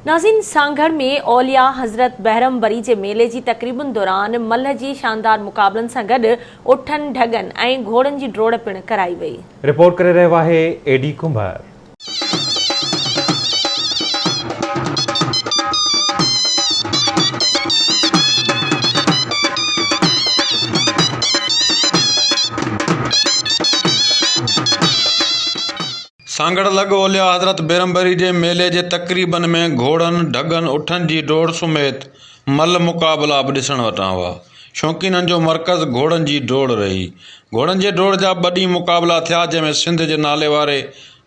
नाज़रीन, सांगड़ में औलिया हज़रत बहरमबरी जे मेले जी तक़रीबुनि दौरान मल्ह जी शानदार मुक़ाबलनि सां गॾु उठनि ढगनि ऐं घोड़नि जी डोड़ पिणु कराई वई। रिपोर्ट करे रहियो आहे एडी कुंभार। सांगड़ लॻ ओलिया हज़रत बहरमबरी जे मेले जे तक़रीबनि में घोड़नि ढगनि उठनि जी डोड़ समेत मल्ह मुक़ाबला बि ॾिसण वटां हुआ। शौक़ीननि जो मर्कज़ घोड़नि जी डोड़ रही। घोड़नि जे डोड़ जा 2 ॾींहं मुक़ाबला थिया, जंहिंमें सिंध जे नाले वारे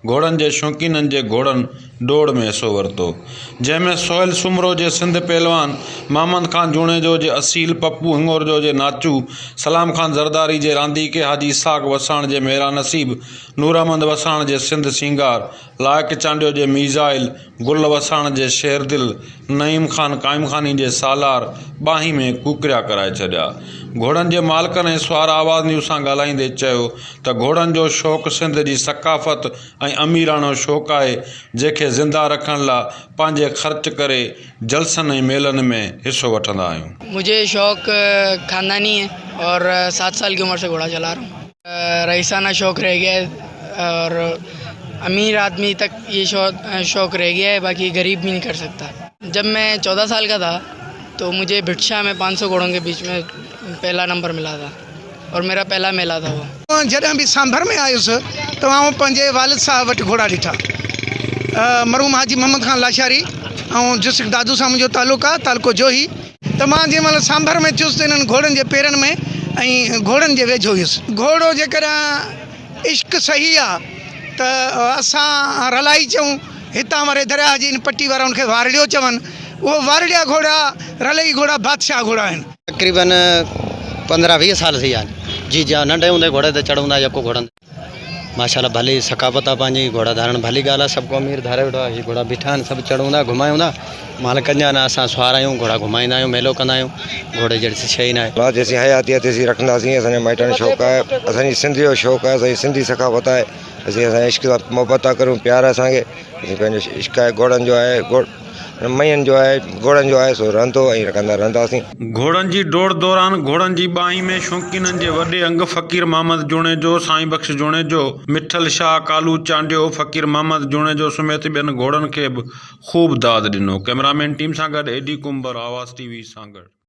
घोड़नि जे शौक़ीननि जे घोड़नि डोड़ में हिसो वरितो, जंहिंमें सोहेल सुमरो जे सिंध पहलवान, मोहम्मद खान जूणे जो जे असील, पप्पू हिंगोर जो जे नाचू, सलाम खान ज़रदारी जे रांदीके, हाजी इसाक वसाण जे मेरा नसीब, नूर अहमद वसाण जे सिंध सिंगार, लाइक चांडियो जे मीज़ाइल, गुल वसाण जे शेरदिल, नईम खान काइम खानी जे सालार बाही में कुकरिया कराए छॾिया। घोड़नि जे मालिकनि ऐं सुवार आवाज़ न्यूज़ सां ॻाल्हाईंदे चयो त घोड़नि जो शौक़ु सिंध जी सकाफ़त ऐं अमीराणो शौक़ु आहे, जंहिंखे ज़िंदा रखण लाइ पंहिंजे ख़र्च करे जलसनि ऐं मेलनि में हिसो वठंदा आहियूं। मुझे शौक़ ख़ानदानी है और 7 साल की उम्र से घोड़ा चला रहा हूँ। रईसाना शौक़ रह गया है और अमीर आदमी तक ये शौक़ रह गया है, बाकी गरीब भी नहीं कर सकता। जब मैं 14 साल का था तो मुझे भिटशा में 500 घोड़ों के बीच में पहला नंबर मिला था और मेरा पहला मेला था वो। जॾहिं बि सांभर में आयुसि त मां पंहिंजे वालिद साहब वटि घोड़ा ॾिठा। मरहूम हाजी मोहम्मद खान लाशारी ऐं डिस्ट्रिक्ट दादू सां मुंहिंजो तालुक़ु आहे, तालुको जोही। त मां जंहिं महिल सांभर में थियुसि त इन्हनि घोड़नि जे पेरनि में ऐं घोड़नि जे वेझो हुयुसि। घोड़ो जेकॾहिं इश्क सही आहे त असां रलाई चऊं, हितां वारे दरिया जी इन पट्टी वारा उनखे वारड़ियो चवनि, उहो वारड़िया घोड़ा रलई घोड़ा बादशाह घोड़ा आहिनि। तकरीबन 15-20 साल थी विया आहिनि। जी जा नंढे हूंदे घोड़े ते चढ़ूंदा यको घोड़नि माशाल्लाह भली सकाफ़त आहे पंहिंजी। घोड़ा धारण भली ॻाल्हि आहे, सबको अमीर धारे वेठो आहे। घोड़ा बीठा आहिनि, सभु चढ़ूंदा घुमायूं था, मालिक जा न असां सुवार आहियूं, घोड़ा घुमाईंदा आहियूं, मेलो कंदा आहियूं। घोड़े जहिड़ी शइ न आहे। जेसीं हयाती आहे तेसीं रखंदासीं। असांजे माइटनि जो शौक़ु आहे, असांजी सिंध जो शौक़ु आहे, असांजी सिंधी सकाफ़त आहे। असां इश्क सां मोहबत था करूं, प्यार असांखे। असीं पंहिंजो इश्क आहे घोड़नि जो आहे, मईनि जो आहे, घोड़नि जो आहे, सो रहंदो ऐं रहंदासीं। घोड़नि जी डोड़ दौरान घोड़नि जी बाही में शौक़ीननि जे वॾे अंग फ़कीर मोहम्मद जूणे जो, साईं बख़्श जूणे जो, मिठल शाह, कालू चांडियो, फ़कीर मोहम्मद जूणे जो समेत ॿियनि घोड़नि खे बि ख़ूब दाद ॾिनो। कैमरामैन टीम सां गॾु एडी कुंभार, आवाज़ TV सांगड़।